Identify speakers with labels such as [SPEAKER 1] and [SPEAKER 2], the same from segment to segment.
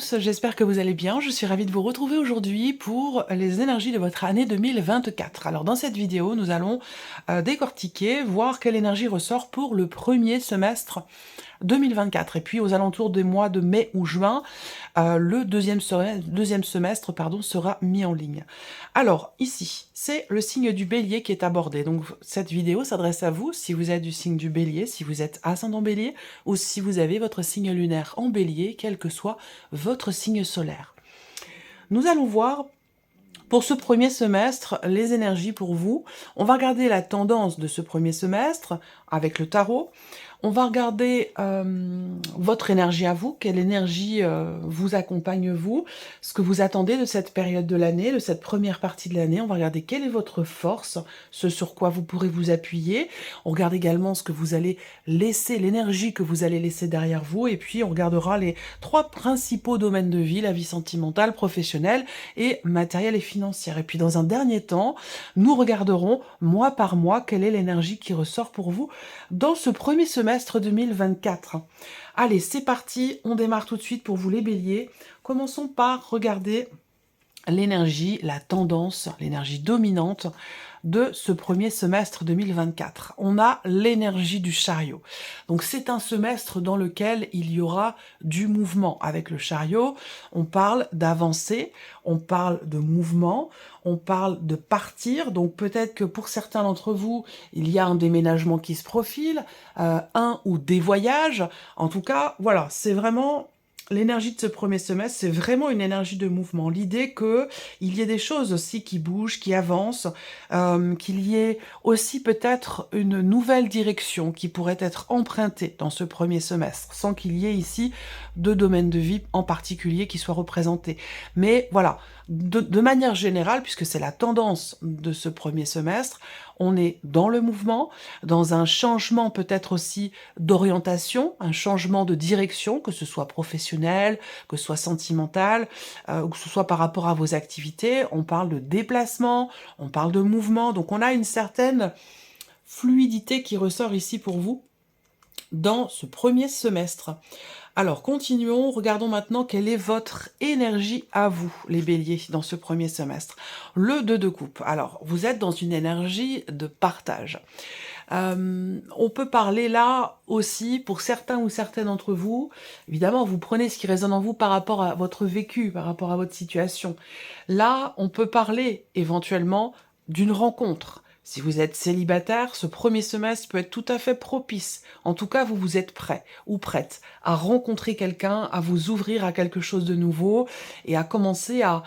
[SPEAKER 1] tous, j'espère que vous allez bien. Je suis ravie de vous retrouver aujourd'hui pour les énergies de votre année 2024. Alors dans cette vidéo, nous allons décortiquer, voir quelle énergie ressort pour le premier semestre 2024. Et puis aux alentours des mois de mai ou juin, le deuxième semestre sera mis en ligne. Alors ici, c'est le signe du Bélier qui est abordé. Donc cette vidéo s'adresse à vous si vous êtes du signe du Bélier, si vous êtes ascendant Bélier ou si vous avez votre signe lunaire en Bélier, quel que soit votre signe solaire. Nous allons voir pour ce premier semestre, les énergies pour vous. On va regarder la tendance de ce premier semestre avec le tarot. On va regarder votre énergie à vous, quelle énergie vous accompagne vous, ce que vous attendez de cette période de l'année, de cette première partie de l'année. On va regarder quelle est votre force, ce sur quoi vous pourrez vous appuyer. On regarde également ce que vous allez laisser, l'énergie que vous allez laisser derrière vous. Et puis on regardera les 3 principaux domaines de vie, la vie sentimentale, professionnelle et matérielle et financière. Et puis dans un dernier temps, nous regarderons mois par mois quelle est l'énergie qui ressort pour vous dans ce premier semestre 2024. Allez, c'est parti, on démarre tout de suite pour vous les béliers. Commençons par regarder l'énergie, la tendance, l'énergie dominante de ce premier semestre 2024. On a l'énergie du chariot. Donc c'est un semestre dans lequel il y aura du mouvement. Avec le chariot, on parle d'avancer, on parle de mouvement, on parle de partir. Donc peut-être que pour certains d'entre vous, il y a un déménagement qui se profile, un ou des voyages. En tout cas, voilà, c'est vraiment... L'énergie de ce premier semestre, c'est vraiment une énergie de mouvement. L'idée qu'il y ait des choses aussi qui bougent, qui avancent, qu'il y ait aussi peut-être une nouvelle direction qui pourrait être empruntée dans ce premier semestre, sans qu'il y ait ici de domaines de vie en particulier qui soient représentés. Mais voilà, de manière générale, puisque c'est la tendance de ce premier semestre, on est dans le mouvement, dans un changement peut-être aussi d'orientation, un changement de direction, que ce soit professionnel, que ce soit sentimental, ou que ce soit par rapport à vos activités. On parle de déplacement, on parle de mouvement, donc on a une certaine fluidité qui ressort ici pour vous dans ce premier semestre. Alors, continuons, regardons maintenant quelle est votre énergie à vous, les béliers, dans ce premier semestre. Le 2 de coupe. Alors, vous êtes dans une énergie de partage. On peut parler là aussi, pour certains ou certaines d'entre vous, évidemment, vous prenez ce qui résonne en vous par rapport à votre vécu, par rapport à votre situation. Là, on peut parler éventuellement d'une rencontre. Si vous êtes célibataire, ce premier semestre peut être tout à fait propice. En tout cas, vous êtes prêt ou prête à rencontrer quelqu'un, à vous ouvrir à quelque chose de nouveau et à commencer à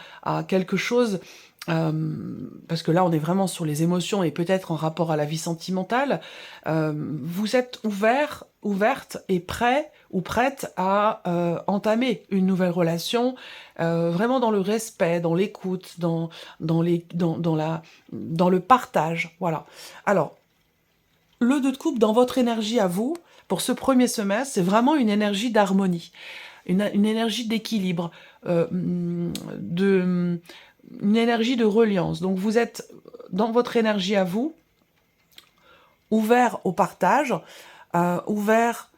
[SPEAKER 1] quelque chose... parce que là, on est vraiment sur les émotions et peut-être en rapport à la vie sentimentale. Vous êtes ouverte et prêt ou prête à entamer une nouvelle relation, vraiment dans le respect, dans l'écoute, dans le partage, voilà. Alors, le 2 de coupe dans votre énergie à vous, pour ce premier semestre, c'est vraiment une énergie d'harmonie, une énergie d'équilibre, une énergie de reliance. Donc vous êtes dans votre énergie à vous, ouvert au partage, ouvert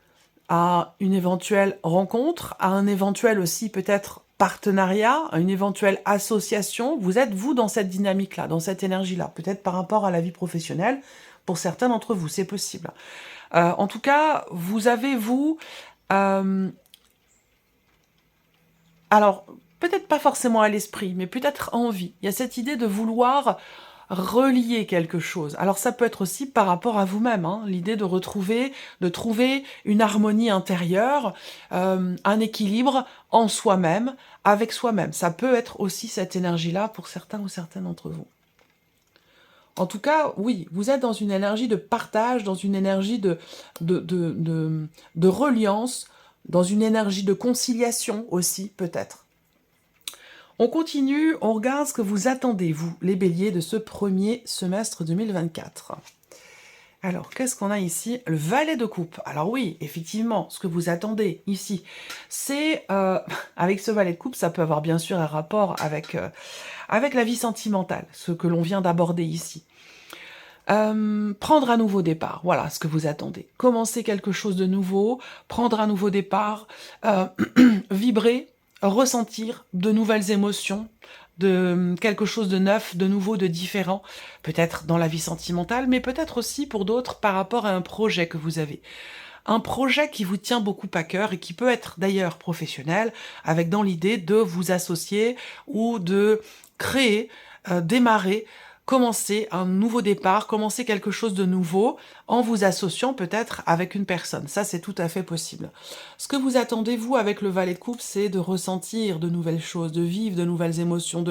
[SPEAKER 1] à une éventuelle rencontre, à un éventuel aussi peut-être partenariat, à une éventuelle association. Vous êtes, vous, dans cette dynamique-là, dans cette énergie-là, peut-être par rapport à la vie professionnelle. Pour certains d'entre vous, c'est possible. En tout cas, vous avez, vous... alors, peut-être pas forcément à l'esprit, mais peut-être envie. Il y a cette idée de vouloir relier quelque chose. Alors ça peut être aussi par rapport à vous-même, hein, l'idée de trouver une harmonie intérieure, un équilibre en soi-même, avec soi-même. Ça peut être aussi cette énergie-là pour certains ou certaines d'entre vous. En tout cas, oui, vous êtes dans une énergie de partage, dans une énergie de reliance, dans une énergie de conciliation aussi, peut-être. On continue, on regarde ce que vous attendez, vous, les béliers, de ce premier semestre 2024. Alors, qu'est-ce qu'on a ici? Le valet de coupe. Alors oui, effectivement, ce que vous attendez ici, c'est... avec ce valet de coupe, ça peut avoir bien sûr un rapport avec la vie sentimentale, ce que l'on vient d'aborder ici. Prendre un nouveau départ, voilà ce que vous attendez. Commencer quelque chose de nouveau, prendre un nouveau départ, vibrer, ressentir de nouvelles émotions, de quelque chose de neuf, de nouveau, de différent, peut-être dans la vie sentimentale, mais peut-être aussi pour d'autres par rapport à un projet que vous avez. Un projet qui vous tient beaucoup à cœur et qui peut être d'ailleurs professionnel, avec dans l'idée de vous associer ou de créer, démarrer, commencer un nouveau départ, commencer quelque chose de nouveau en vous associant peut-être avec une personne. Ça, c'est tout à fait possible. Ce que vous attendez, vous, avec le valet de coupe, c'est de ressentir de nouvelles choses, de vivre de nouvelles émotions,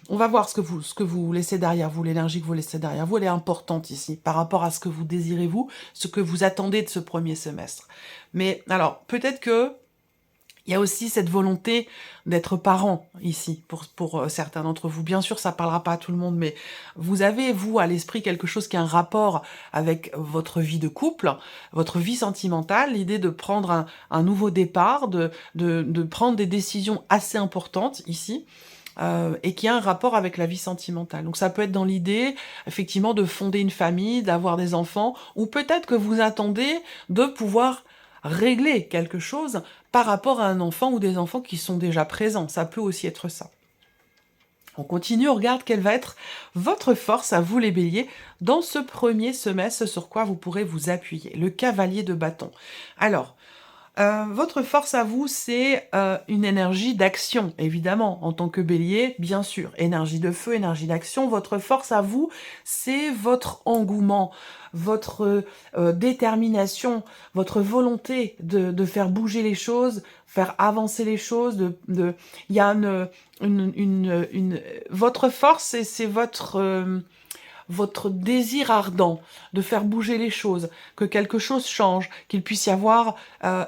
[SPEAKER 1] on va voir ce que vous laissez derrière vous, l'énergie que vous laissez derrière vous, elle est importante ici, par rapport à ce que vous désirez vous, ce que vous attendez de ce premier semestre. Mais alors, peut-être que il y a aussi cette volonté d'être parent ici, pour certains d'entre vous. Bien sûr, ça parlera pas à tout le monde, mais vous avez, vous, à l'esprit quelque chose qui a un rapport avec votre vie de couple, votre vie sentimentale, l'idée de prendre un nouveau départ, de prendre des décisions assez importantes ici, et qui a un rapport avec la vie sentimentale. Donc ça peut être dans l'idée, effectivement, de fonder une famille, d'avoir des enfants, ou peut-être que vous attendez de pouvoir régler quelque chose par rapport à un enfant ou des enfants qui sont déjà présents. Ça peut aussi être ça. On continue, on regarde quelle va être votre force à vous les béliers dans ce premier semestre, sur quoi vous pourrez vous appuyer. Le cavalier de bâton. Alors, votre force à vous, c'est une énergie d'action, évidemment, en tant que bélier, bien sûr. Énergie de feu, énergie d'action. Votre force à vous, c'est votre engouement, votre détermination, votre volonté de faire bouger les choses, faire avancer les choses. Il y a votre force, c'est votre désir ardent de faire bouger les choses, que quelque chose change, qu'il puisse y avoir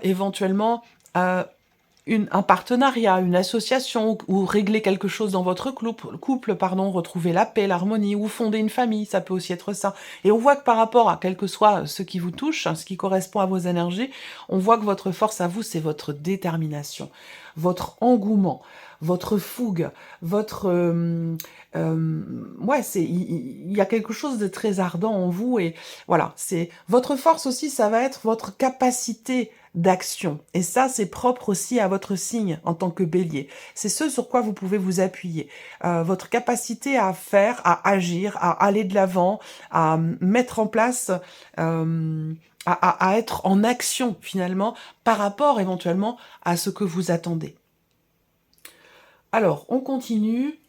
[SPEAKER 1] éventuellement un partenariat, une association, ou régler quelque chose dans votre couple, retrouver la paix, l'harmonie, ou fonder une famille, ça peut aussi être ça. Et on voit que par rapport à quel que soit ce qui vous touche, ce qui correspond à vos énergies, on voit que votre force à vous, c'est votre détermination, votre engouement, votre fougue, votre... ouais, il y a quelque chose de très ardent en vous, et voilà, c'est votre force aussi, ça va être votre capacité d'action. Et ça, c'est propre aussi à votre signe en tant que bélier. C'est ce sur quoi vous pouvez vous appuyer. Votre capacité à faire, à agir, à aller de l'avant, à mettre en place... à être en action finalement par rapport éventuellement à ce que vous attendez. Alors, on continue.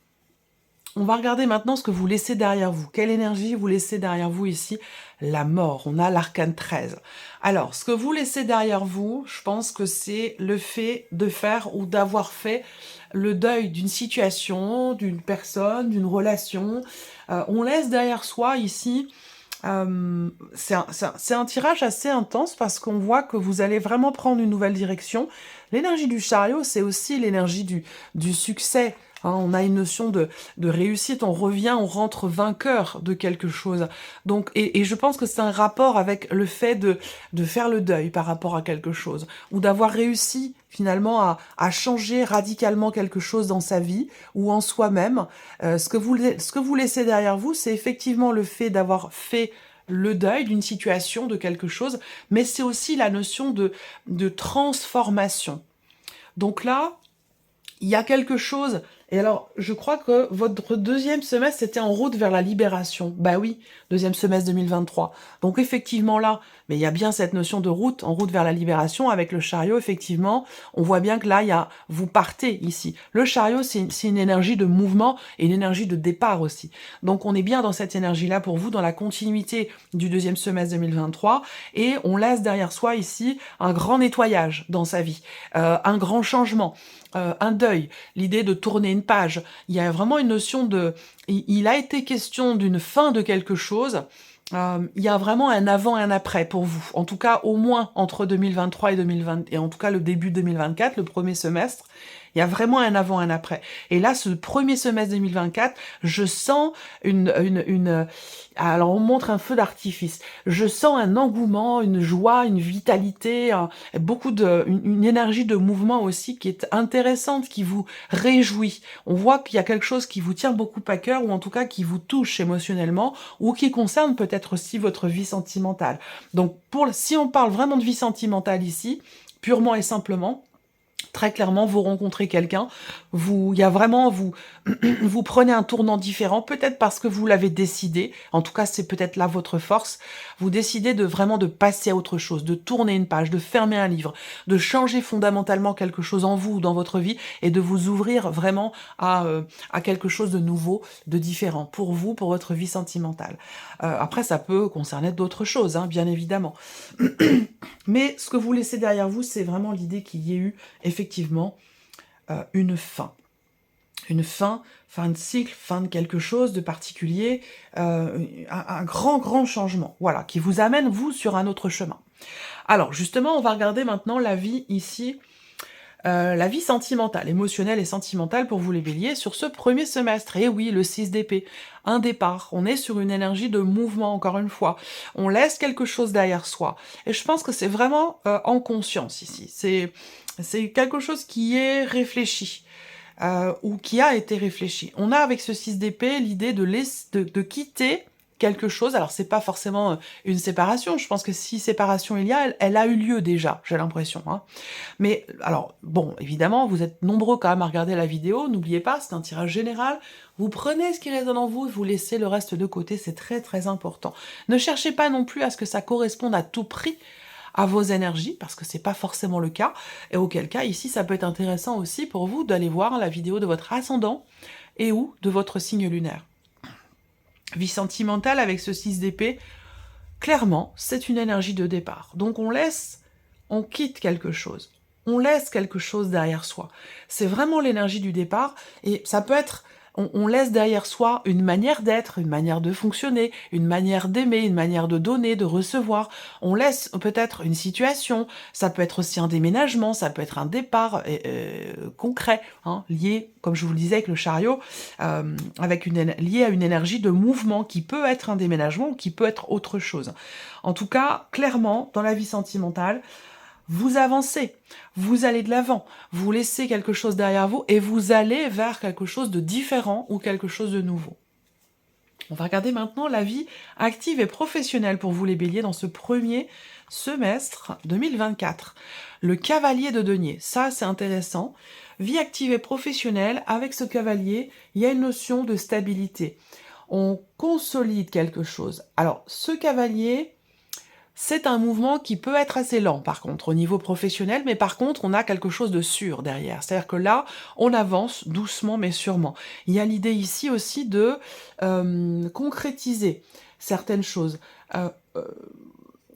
[SPEAKER 1] On va regarder maintenant ce que vous laissez derrière vous. Quelle énergie vous laissez derrière vous ici? La mort. On a l'arcane 13. Alors, ce que vous laissez derrière vous, je pense que c'est le fait de faire ou d'avoir fait le deuil d'une situation, d'une personne, d'une relation. On laisse derrière soi ici... c'est un tirage assez intense parce qu'on voit que vous allez vraiment prendre une nouvelle direction. L'énergie du chariot, c'est aussi l'énergie du succès. Hein, on a une notion de réussite, on revient, on rentre vainqueur de quelque chose. Donc, et je pense que c'est un rapport avec le fait de faire le deuil par rapport à quelque chose, ou d'avoir réussi finalement à changer radicalement quelque chose dans sa vie ou en soi-même. Ce que vous laissez derrière vous, c'est effectivement le fait d'avoir fait le deuil d'une situation, de quelque chose, mais c'est aussi la notion de transformation. Donc là, il y a quelque chose... Et alors, je crois que votre deuxième semestre, c'était en route vers la libération. Bah oui, deuxième semestre 2023. Donc effectivement là, mais il y a bien cette notion de route, en route vers la libération, avec le chariot, effectivement, on voit bien que là, vous partez ici. Le chariot, c'est une énergie de mouvement et une énergie de départ aussi. Donc on est bien dans cette énergie-là pour vous, dans la continuité du deuxième semestre 2023, et on laisse derrière soi ici un grand nettoyage dans sa vie, un grand changement. Un deuil, l'idée de tourner une page. Il y a vraiment une notion de... Il a été question d'une fin de quelque chose. Il y a vraiment un avant et un après pour vous. En tout cas, au moins entre 2023 et 2020, et en tout cas le début 2024, le premier semestre, il y a vraiment un avant et un après. Et là, ce premier semestre 2024, je sens alors on montre un feu d'artifice. Je sens un engouement, une joie, une vitalité, une énergie de mouvement aussi qui est intéressante, qui vous réjouit. On voit qu'il y a quelque chose qui vous tient beaucoup à cœur, ou en tout cas qui vous touche émotionnellement, ou qui concerne peut-être aussi votre vie sentimentale. Donc si on parle vraiment de vie sentimentale ici, purement et simplement, Très clairement, vous rencontrez quelqu'un, il y a vraiment vous prenez un tournant différent, peut-être parce que vous l'avez décidé, en tout cas, c'est peut-être là votre force. Vous décidez de vraiment de passer à autre chose, de tourner une page, de fermer un livre, de changer fondamentalement quelque chose en vous ou dans votre vie et de vous ouvrir vraiment à quelque chose de nouveau, de différent pour vous, pour votre vie sentimentale. Après, ça peut concerner d'autres choses, hein, bien évidemment. Mais ce que vous laissez derrière vous, c'est vraiment l'idée qu'il y ait eu effectivement une fin. Une fin de cycle, fin de quelque chose de particulier, un grand changement, voilà, qui vous amène, vous, sur un autre chemin. Alors, justement, on va regarder maintenant la vie ici, la vie sentimentale, émotionnelle et sentimentale pour vous les béliers sur ce premier semestre. Et oui, le 6 d'épée, un départ, on est sur une énergie de mouvement encore une fois, on laisse quelque chose derrière soi. Et je pense que c'est vraiment en conscience ici, c'est quelque chose qui est réfléchi. Ou qui a été réfléchi. On a avec ce 6 d'épée l'idée de quitter quelque chose. Alors c'est pas forcément une séparation, je pense que si séparation il y a, elle a eu lieu déjà, j'ai l'impression. Hein. Mais alors, bon, évidemment, vous êtes nombreux quand même à regarder la vidéo, n'oubliez pas, c'est un tirage général, vous prenez ce qui résonne en vous et vous laissez le reste de côté, c'est très important. Ne cherchez pas non plus à ce que ça corresponde à tout prix à vos énergies, parce que c'est pas forcément le cas, et auquel cas, ici, ça peut être intéressant aussi pour vous d'aller voir la vidéo de votre ascendant et ou de votre signe lunaire. Vie sentimentale avec ce 6 d'épée, clairement, c'est une énergie de départ. Donc on quitte quelque chose, on laisse quelque chose derrière soi. C'est vraiment l'énergie du départ, et ça peut être on laisse derrière soi une manière d'être, une manière de fonctionner, une manière d'aimer, une manière de donner, de recevoir. On laisse peut-être une situation, ça peut être aussi un déménagement, ça peut être un départ concret, hein, lié, comme je vous le disais avec le chariot, lié à une énergie de mouvement qui peut être un déménagement ou qui peut être autre chose. En tout cas, clairement, dans la vie sentimentale, vous avancez, vous allez de l'avant, vous laissez quelque chose derrière vous et vous allez vers quelque chose de différent ou quelque chose de nouveau. On va regarder maintenant la vie active et professionnelle pour vous les béliers dans ce premier semestre 2024. Le cavalier de denier, ça c'est intéressant. Vie active et professionnelle, avec ce cavalier, il y a une notion de stabilité. On consolide quelque chose. Alors ce cavalier, c'est un mouvement qui peut être assez lent, par contre, au niveau professionnel, mais par contre, on a quelque chose de sûr derrière. C'est-à-dire que là, on avance doucement, mais sûrement. Il y a l'idée ici aussi de concrétiser certaines choses. Euh, euh,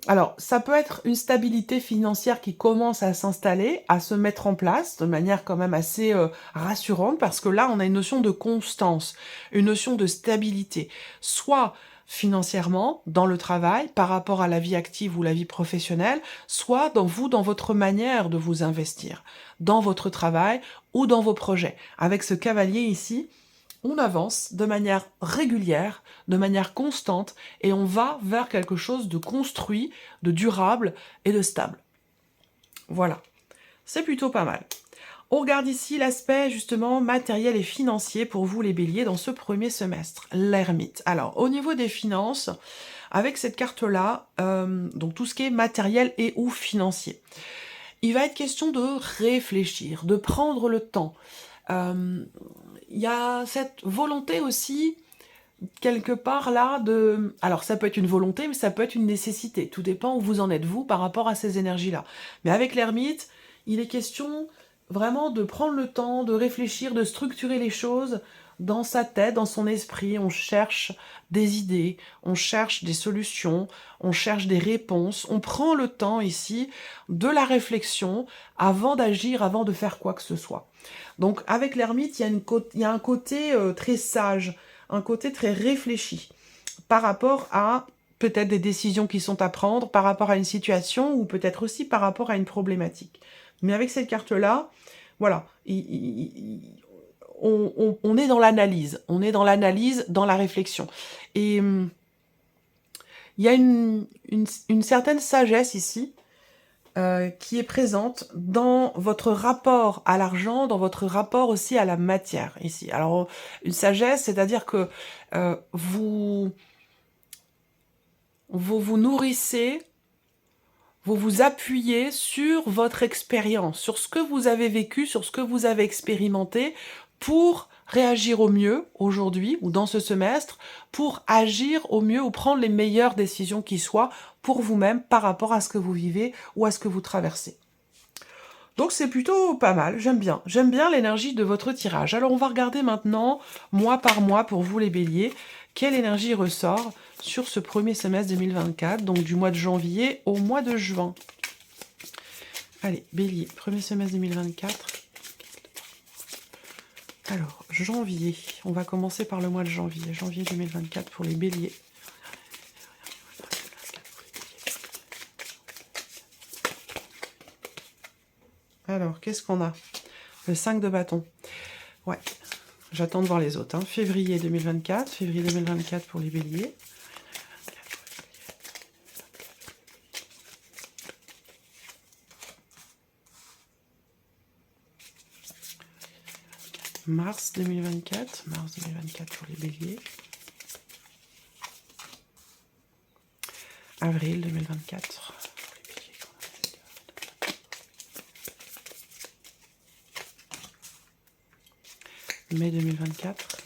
[SPEAKER 1] alors, ça peut être une stabilité financière qui commence à s'installer, à se mettre en place de manière quand même assez rassurante, parce que là, on a une notion de constance, une notion de stabilité. Soit financièrement, dans le travail, par rapport à la vie active ou la vie professionnelle, soit dans votre manière de vous investir, dans votre travail ou dans vos projets. Avec ce cavalier ici, on avance de manière régulière, de manière constante, et on va vers quelque chose de construit, de durable et de stable. Voilà, c'est plutôt pas mal. On regarde ici l'aspect justement matériel et financier pour vous les béliers dans ce premier semestre, l'ermite. Alors au niveau des finances, avec cette carte-là, donc tout ce qui est matériel et ou financier, il va être question de réfléchir, de prendre le temps. Il y a cette volonté aussi, quelque part là, de... Alors ça peut être une volonté, mais ça peut être une nécessité. Tout dépend où vous en êtes vous par rapport à ces énergies-là. Mais avec l'ermite, il est question vraiment de prendre le temps, de réfléchir, de structurer les choses dans sa tête, dans son esprit. On cherche des idées, on cherche des solutions, on cherche des réponses. On prend le temps ici de la réflexion avant d'agir, avant de faire quoi que ce soit. Donc avec l'ermite, il y a un côté très sage, un côté très réfléchi par rapport à peut-être des décisions qui sont à prendre, par rapport à une situation ou peut-être aussi par rapport à une problématique. Mais avec cette carte-là, voilà, on est dans l'analyse, dans la réflexion. Et il y a une certaine sagesse ici qui est présente dans votre rapport à l'argent, dans votre rapport aussi à la matière ici. Alors, une sagesse, c'est-à-dire que vous vous nourrissez vous vous appuyez sur votre expérience, sur ce que vous avez vécu, sur ce que vous avez expérimenté pour réagir au mieux aujourd'hui ou dans ce semestre, pour agir au mieux ou prendre les meilleures décisions qui soient pour vous-même par rapport à ce que vous vivez ou à ce que vous traversez. Donc c'est plutôt pas mal, j'aime bien. J'aime bien l'énergie de votre tirage. Alors on va regarder maintenant, mois par mois, pour vous les béliers, quelle énergie ressort sur ce premier semestre 2024, donc du mois de janvier au mois de juin. Allez, bélier, premier semestre 2024. Alors, janvier, on va commencer par le mois de janvier. Janvier 2024 pour les béliers. Alors, qu'est-ce qu'on a? Le 5 de bâton. Ouais, j'attends de voir les autres. Hein. Février 2024 pour les béliers. Mars 2024 pour les béliers. Avril 2024. Mai 2024.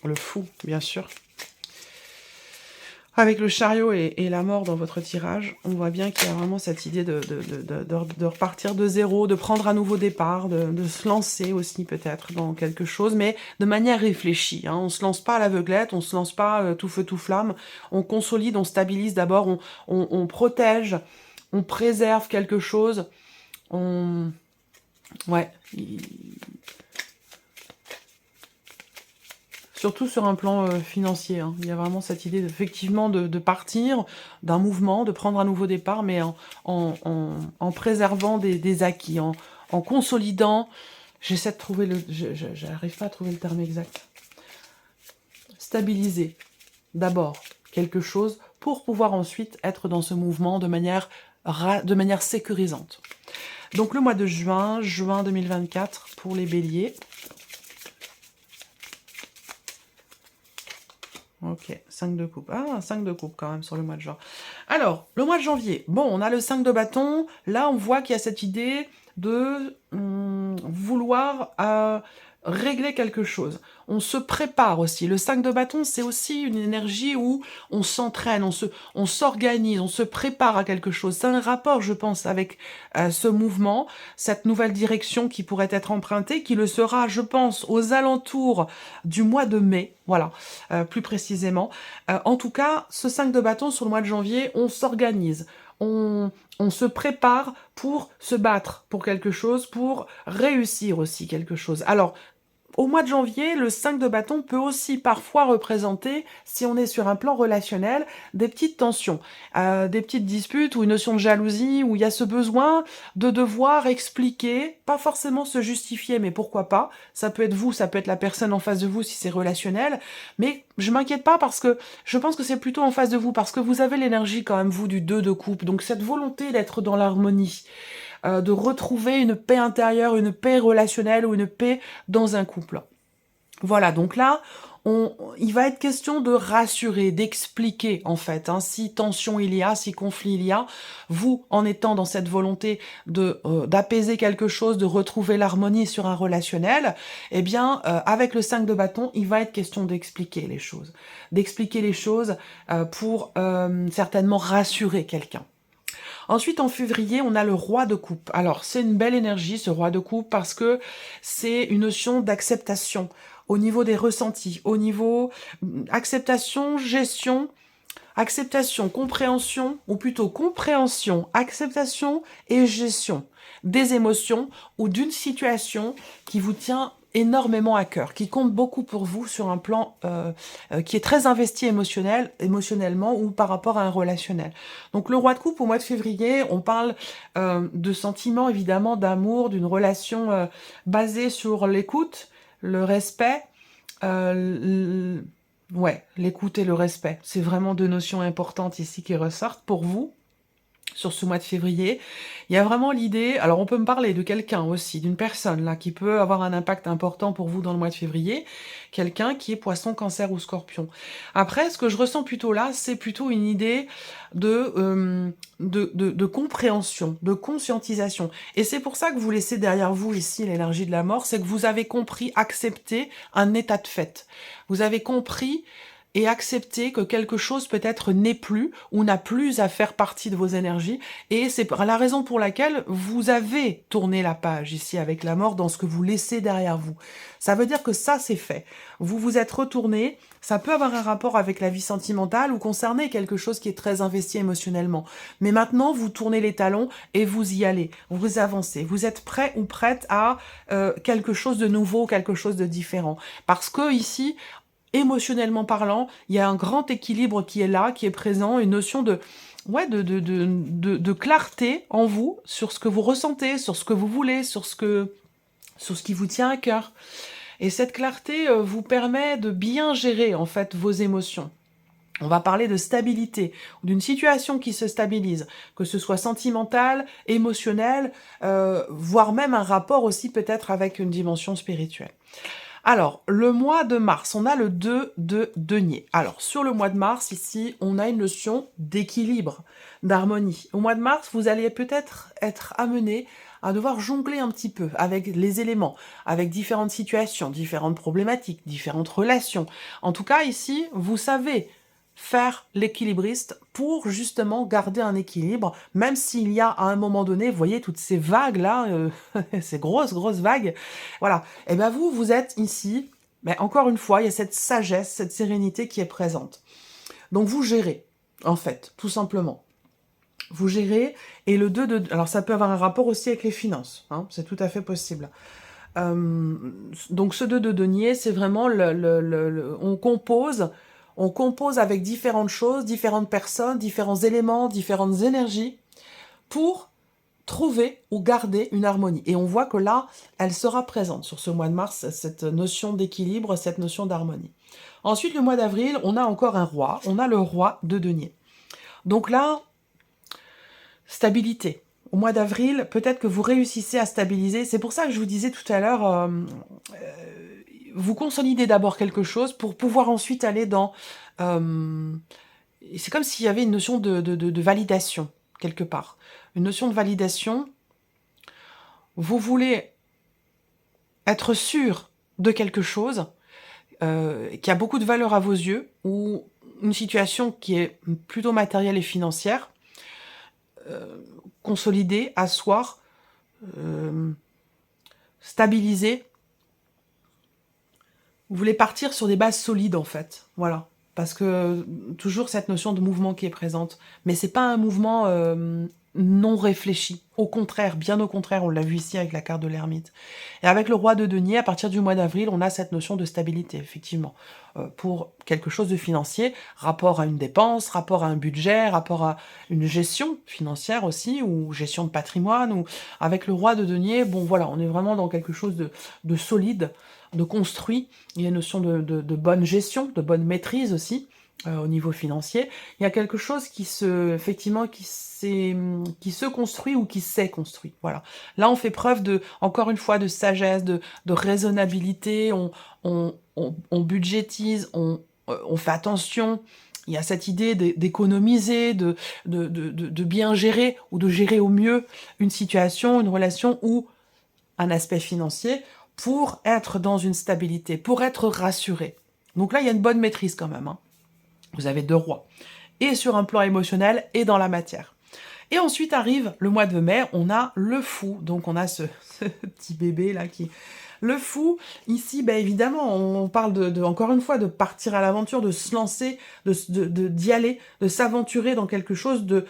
[SPEAKER 1] Le fou, bien sûr. Avec le chariot et la mort dans votre tirage, on voit bien qu'il y a vraiment cette idée de repartir de zéro, de prendre un nouveau départ, de se lancer aussi peut-être dans quelque chose, mais de manière réfléchie. Hein. On ne se lance pas à l'aveuglette, on ne se lance pas tout feu tout flamme, on consolide, on stabilise d'abord, on protège, on préserve quelque chose, on... Ouais, surtout sur un plan financier. Hein. Il y a vraiment cette idée effectivement de partir d'un mouvement, de prendre un nouveau départ, mais en préservant des acquis, en consolidant. J'essaie de trouver le... J'arrive pas à trouver le terme exact. Stabiliser d'abord quelque chose pour pouvoir ensuite être dans ce mouvement de manière sécurisante. Donc le mois de juin 2024 pour les béliers. Ok, 5 de coupe. Ah, 5 de coupe quand même sur le mois de juin. Alors, le mois de janvier. Bon, on a le 5 de bâton. Là, on voit qu'il y a cette idée de vouloir régler quelque chose. On se prépare aussi. Le 5 de bâton, c'est aussi une énergie où on s'entraîne, on s'organise, on se prépare à quelque chose. C'est un rapport, je pense, avec ce mouvement, cette nouvelle direction qui pourrait être empruntée, qui le sera, je pense, aux alentours du mois de mai. Voilà, plus précisément. En tout cas, ce 5 de bâton sur le mois de janvier, on s'organise. On se prépare pour se battre pour quelque chose, pour réussir aussi quelque chose. Alors, au mois de janvier, le 5 de bâton peut aussi parfois représenter, si on est sur un plan relationnel, des petites tensions, des petites disputes ou une notion de jalousie où il y a ce besoin de devoir expliquer, pas forcément se justifier, mais pourquoi pas. Ça peut être vous, ça peut être la personne en face de vous si c'est relationnel, mais je m'inquiète pas parce que je pense que c'est plutôt en face de vous, parce que vous avez l'énergie quand même, vous, du 2 de coupe, donc cette volonté d'être dans l'harmonie, de retrouver une paix intérieure, une paix relationnelle ou une paix dans un couple. Voilà, donc là, il va être question de rassurer, d'expliquer en fait, hein, si tension il y a, si conflit il y a, vous en étant dans cette volonté d'apaiser quelque chose, de retrouver l'harmonie sur un relationnel, eh bien avec le 5 de bâton, il va être question d'expliquer les choses, pour certainement rassurer quelqu'un. Ensuite, en février, on a le roi de coupe. Alors, c'est une belle énergie, ce roi de coupe, parce que c'est une notion d'acceptation au niveau des ressentis, au niveau acceptation, gestion, acceptation, compréhension, ou plutôt compréhension, acceptation et gestion des émotions ou d'une situation qui vous tient énormément à cœur, qui compte beaucoup pour vous sur un plan qui est très investi émotionnellement ou par rapport à un relationnel. Donc le roi de coupe au mois de février, on parle de sentiments évidemment, d'amour, d'une relation basée sur l'écoute, le respect, ouais, l'écoute et le respect. C'est vraiment deux notions importantes ici qui ressortent pour vous. sur ce mois de février. Il y a vraiment l'idée, alors on peut me parler de quelqu'un aussi, d'une personne là qui peut avoir un impact important pour vous dans le mois de février, quelqu'un qui est poisson, cancer ou scorpion. Après, ce que je ressens plutôt là, c'est plutôt une idée de compréhension, de conscientisation. Et c'est pour ça que vous laissez derrière vous ici l'énergie de la mort, c'est que vous avez compris, accepté un état de fait. Vous avez compris et accepter que quelque chose peut-être n'est plus ou n'a plus à faire partie de vos énergies. Et c'est la raison pour laquelle vous avez tourné la page ici avec la mort dans ce que vous laissez derrière vous. Ça veut dire que ça, c'est fait. Vous vous êtes retourné. Ça peut avoir un rapport avec la vie sentimentale ou concerner quelque chose qui est très investi émotionnellement. Mais maintenant, vous tournez les talons et vous y allez. Vous avancez. Vous êtes prêt ou prête à quelque chose de nouveau, quelque chose de différent. Parce que ici, émotionnellement parlant, il y a un grand équilibre qui est là, qui est présent, une notion ouais, de clarté en vous sur ce que vous ressentez, sur ce que vous voulez, sur ce qui vous tient à cœur. Et cette clarté vous permet de bien gérer en fait vos émotions. On va parler de stabilité, d'une situation qui se stabilise, que ce soit sentimentale, émotionnelle, voire même un rapport aussi peut-être avec une dimension spirituelle. Alors, le mois de mars, on a le 2 de denier. Alors, sur le mois de mars, ici, on a une notion d'équilibre, d'harmonie. Au mois de mars, vous allez peut-être être amené à devoir jongler un petit peu avec les éléments, avec différentes situations, différentes problématiques, différentes relations. En tout cas, ici, vous savez faire l'équilibriste pour justement garder un équilibre, même s'il y a à un moment donné, vous voyez toutes ces vagues là, ces grosses vagues, voilà. Et bien vous êtes ici, mais encore une fois, il y a cette sagesse, cette sérénité qui est présente. Donc vous gérez, en fait, tout simplement. Vous gérez, et le 2 de... Alors ça peut avoir un rapport aussi avec les finances, hein, c'est tout à fait possible. Donc ce 2 de denier, c'est vraiment on compose avec différentes choses, différentes personnes, différents éléments, différentes énergies pour trouver ou garder une harmonie. Et on voit que là, elle sera présente sur ce mois de mars, cette notion d'équilibre, cette notion d'harmonie. Ensuite, le mois d'avril, on a encore un roi, on a le roi de denier. Donc là, stabilité. Au mois d'avril, peut-être que vous réussissez à stabiliser. C'est pour ça que je vous disais tout à l'heure, vous consolidez d'abord quelque chose pour pouvoir ensuite aller dans... c'est comme s'il y avait une notion de validation, quelque part. Une notion de validation. Vous voulez être sûr de quelque chose qui a beaucoup de valeur à vos yeux, ou une situation qui est plutôt matérielle et financière, consolider, asseoir, stabiliser. Vous voulez partir sur des bases solides, en fait. Voilà. Parce que toujours cette notion de mouvement qui est présente. Mais c'est pas un mouvement non réfléchi. Au contraire, bien au contraire, on l'a vu ici avec la carte de l'ermite. Et avec le roi de denier, à partir du mois d'avril, on a cette notion de stabilité, effectivement. Pour quelque chose de financier, rapport à une dépense, rapport à un budget, rapport à une gestion financière aussi, ou gestion de patrimoine, ou avec le roi de denier, bon voilà, on est vraiment dans quelque chose de solide, de construit. Il y a une notion de bonne gestion, de bonne maîtrise aussi, au niveau financier. Il y a quelque chose qui se construit ou qui s'est construit. Voilà. Là, on fait preuve encore une fois, de sagesse, de raisonnabilité. On budgétise, on fait attention. Il y a cette idée d'économiser, de bien gérer ou de gérer au mieux une situation, une relation ou un aspect financier pour être dans une stabilité, pour être rassuré. Donc là, il y a une bonne maîtrise quand même, hein. Vous avez 2 rois. Et sur un plan émotionnel et dans la matière. Et ensuite arrive le mois de mai, on a le fou. Donc on a ce petit bébé là qui... Le fou, ici, ben évidemment, on parle encore une fois, de partir à l'aventure, de se lancer, d'y aller, de s'aventurer dans quelque chose de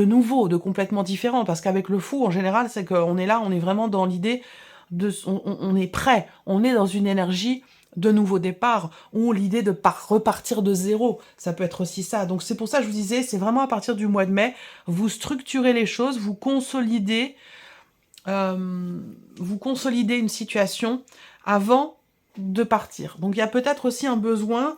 [SPEAKER 1] nouveau, de complètement différent. Parce qu'avec le fou, en général, c'est qu'on est là, on est vraiment dans l'idée on est prêt, on est dans une énergie de nouveau départ, ou l'idée de repartir de zéro, ça peut être aussi ça. Donc c'est pour ça que je vous disais, c'est vraiment à partir du mois de mai, vous structurez les choses, vous consolidez une situation avant de partir. Donc il y a peut-être aussi un besoin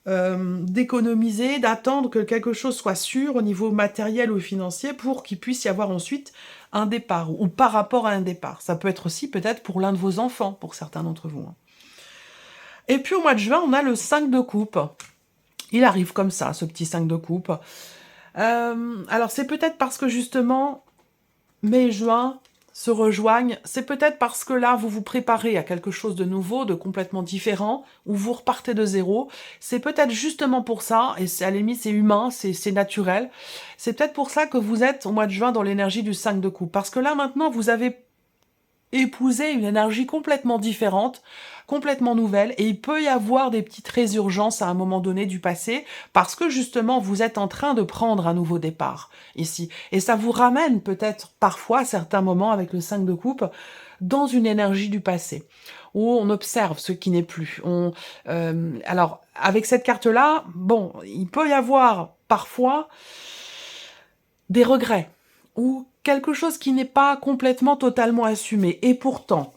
[SPEAKER 1] d'économiser, d'attendre que quelque chose soit sûr au niveau matériel ou financier pour qu'il puisse y avoir ensuite un départ ou par rapport à un départ. Ça peut être aussi peut-être pour l'un de vos enfants, pour certains d'entre vous, hein. Et puis au mois de juin, on a le 5 de coupe. Il arrive comme ça, ce petit 5 de coupe. Alors c'est peut-être parce que justement, mai et juin se rejoignent, c'est peut-être parce que là, vous vous préparez à quelque chose de nouveau, de complètement différent, ou vous repartez de zéro. C'est peut-être justement pour ça, et à la limite c'est humain, c'est naturel, c'est peut-être pour ça que vous êtes au mois de juin dans l'énergie du 5 de coupe. Parce que là maintenant, vous avez épousé une énergie complètement différente, complètement nouvelle, et il peut y avoir des petites résurgences à un moment donné du passé, parce que justement vous êtes en train de prendre un nouveau départ ici. Et ça vous ramène peut-être parfois, à certains moments avec le 5 de coupe, dans une énergie du passé, où on observe ce qui n'est plus. Alors, avec cette carte-là, bon, il peut y avoir parfois des regrets, ou quelque chose qui n'est pas complètement, totalement assumé. Et pourtant,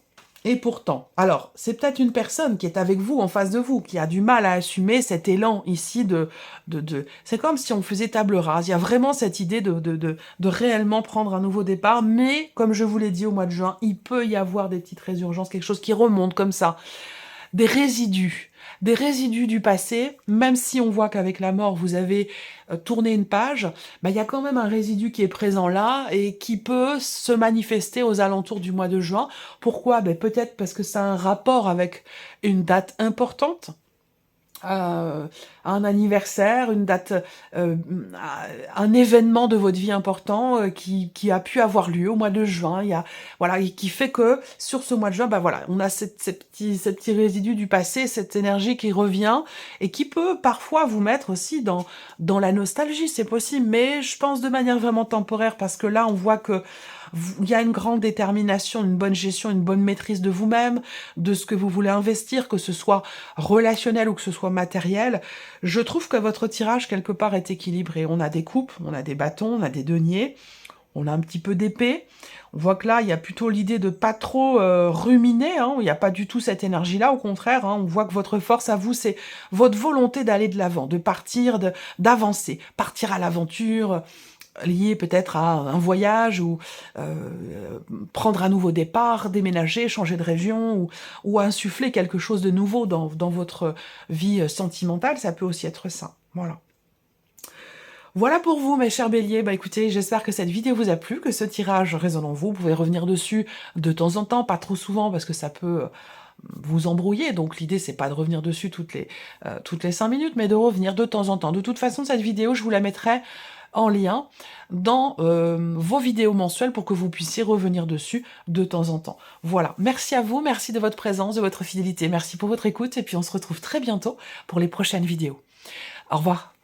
[SPEAKER 1] alors, c'est peut-être une personne qui est avec vous, en face de vous, qui a du mal à assumer cet élan ici c'est comme si on faisait table rase. Il y a vraiment cette idée de réellement prendre un nouveau départ, mais, comme je vous l'ai dit au mois de juin, il peut y avoir des petites résurgences, quelque chose qui remonte comme ça. Des résidus du passé, même si on voit qu'avec la mort, vous avez tourné une page, bah, il y a quand même un résidu qui est présent là et qui peut se manifester aux alentours du mois de juin. Pourquoi? Ben, peut-être parce que ça a un rapport avec une date importante, un anniversaire, une date, un événement de votre vie important qui a pu avoir lieu au mois de juin. Voilà, et qui fait que sur ce mois de juin, bah voilà, on a ces petits résidus du passé, cette énergie qui revient et qui peut parfois vous mettre aussi dans la nostalgie, c'est possible, mais je pense de manière vraiment temporaire, parce que là, on voit que il y a une grande détermination, une bonne gestion, une bonne maîtrise de vous-même, de ce que vous voulez investir, que ce soit relationnel ou que ce soit matériel. Je trouve que votre tirage, quelque part, est équilibré. On a des coupes, on a des bâtons, on a des deniers, on a un petit peu d'épée. On voit que là, il y a plutôt l'idée de pas trop ruminer, hein. Il n'y a pas du tout cette énergie-là, au contraire, hein. On voit que votre force à vous, c'est votre volonté d'aller de l'avant, de partir, d'avancer, partir à l'aventure, lié peut-être à un voyage ou prendre un nouveau départ, déménager, changer de région ou insuffler quelque chose de nouveau dans votre vie sentimentale, ça peut aussi être ça. Voilà. Voilà pour vous, mes chers béliers. Bah écoutez, j'espère que cette vidéo vous a plu, que ce tirage résonne en vous. Vous pouvez revenir dessus de temps en temps, pas trop souvent, parce que ça peut vous embrouiller. Donc l'idée, c'est pas de revenir dessus toutes les 5 minutes, mais de revenir de temps en temps. De toute façon, cette vidéo, je vous la mettrai en lien dans vos vidéos mensuelles pour que vous puissiez revenir dessus de temps en temps. Voilà, merci à vous, merci de votre présence, de votre fidélité, merci pour votre écoute, et puis on se retrouve très bientôt pour les prochaines vidéos. Au revoir.